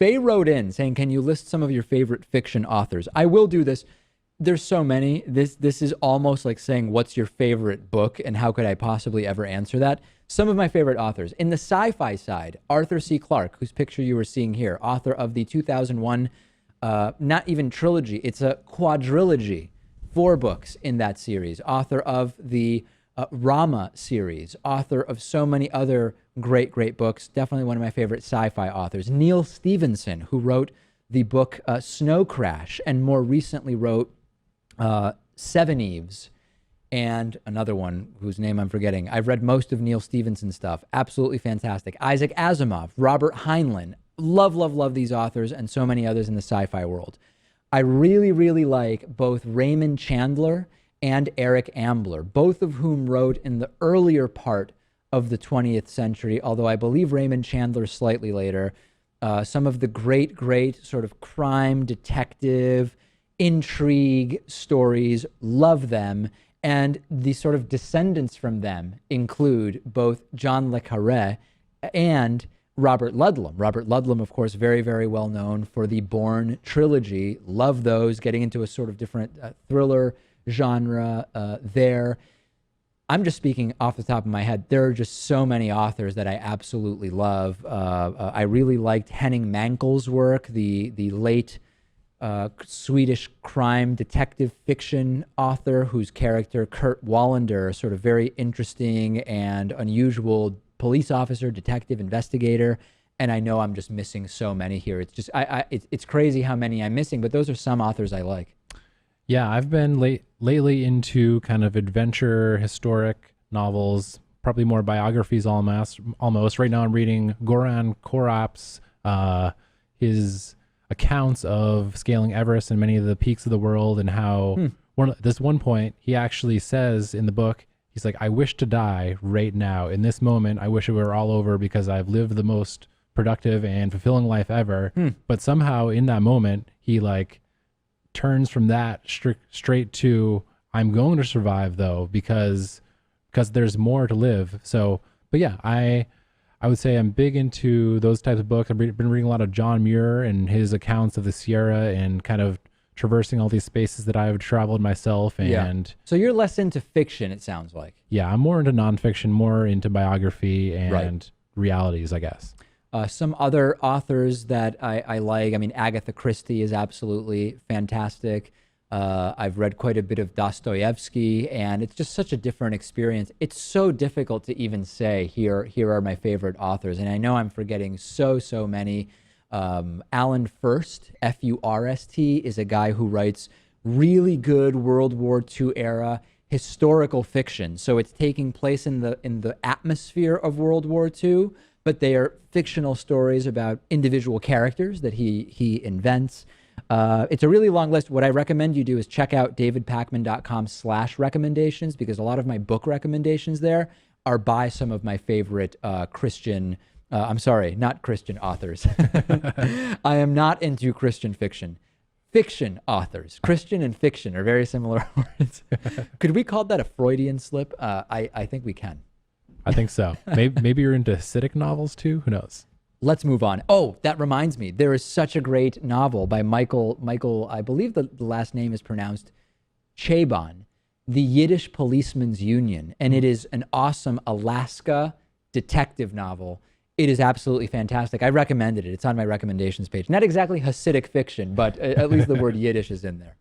Faye wrote in saying, can you list some of your favorite fiction authors? I will do this. There's so many. This is almost like saying, what's your favorite book? And how could I possibly ever answer that? Some of my favorite authors. In the sci-fi side, Arthur C. Clarke, whose picture you were seeing here, author of the 2001, not even trilogy, it's a quadrilogy, 4 books in that series. Author of the Rama series, author of so many other great books. Definitely one of my favorite sci-fi authors. Neil Stephenson, who wrote the book Snow Crash, and more recently wrote Seven Eves, and another one whose name I'm forgetting. I've read most of Neil Stephenson's stuff. Absolutely fantastic. Isaac Asimov, Robert Heinlein. Love these authors and so many others in the sci-fi world. I really like both Raymond Chandler and Eric Ambler, both of whom wrote in the earlier part of the 20th century, although I believe Raymond Chandler slightly later. Some of the great sort of crime, detective, intrigue stories. Love them. And the sort of descendants from them include both John le Carré and Robert Ludlum. Robert Ludlum, of course, very well known for the Bourne trilogy. Love those, getting into a sort of different thriller genre there. I'm just speaking off the top of my head. There are just so many authors that I absolutely love. I really liked Henning Mankell's work, the late Swedish crime detective fiction author whose character, Kurt Wallander, sort of very interesting and unusual police officer, detective, investigator. And I know I'm just missing so many here. It's just, it's crazy how many I'm missing, but those are some authors I like. Yeah, I've been lately into kind of adventure, historic novels, probably more biographies almost. Right now I'm reading Goran Korap's, his accounts of scaling Everest and many of the peaks of the world, and how this one point he actually says in the book, he's like, I wish to die right now. In this moment, I wish it were all over because I've lived the most productive and fulfilling life ever. But somehow in that moment, he like turns from that straight to, I'm going to survive though, because there's more to live. So, but yeah, I would say I'm big into those types of books. I've been reading a lot of John Muir and his accounts of the Sierra and kind of traversing all these spaces that I've traveled myself. And so you're less into fiction, it sounds like. Yeah, I'm more into nonfiction, more into biography and realities, I guess. Some other authors that I like, I mean, Agatha Christie is absolutely fantastic. I've read quite a bit of Dostoevsky, and it's just such a different experience. It's so difficult to even say, here are my favorite authors. And I know I'm forgetting so many. Alan Furst, F-U-R-S-T, is a guy who writes really good World War II era historical fiction. So it's taking place in the atmosphere of World War II, but they are fictional stories about individual characters that he invents. It's a really long list. What I recommend you do is check out davidpakman.com/recommendations, because a lot of my book recommendations there are by some of my favorite Christian, I'm sorry, not Christian authors. I am not into Christian fiction. Fiction authors. Christian and fiction are very similar words. Could we call that a Freudian slip? I think we can. I think so. Maybe you're into Hasidic novels too. Who knows? Let's move on. Oh, that reminds me. There is such a great novel by Michael, I believe the last name is pronounced Chabon, The Yiddish Policeman's Union. And it is an awesome Alaska detective novel. It is absolutely fantastic. I recommended it. It's on my recommendations page. Not exactly Hasidic fiction, but at least the word Yiddish is in there.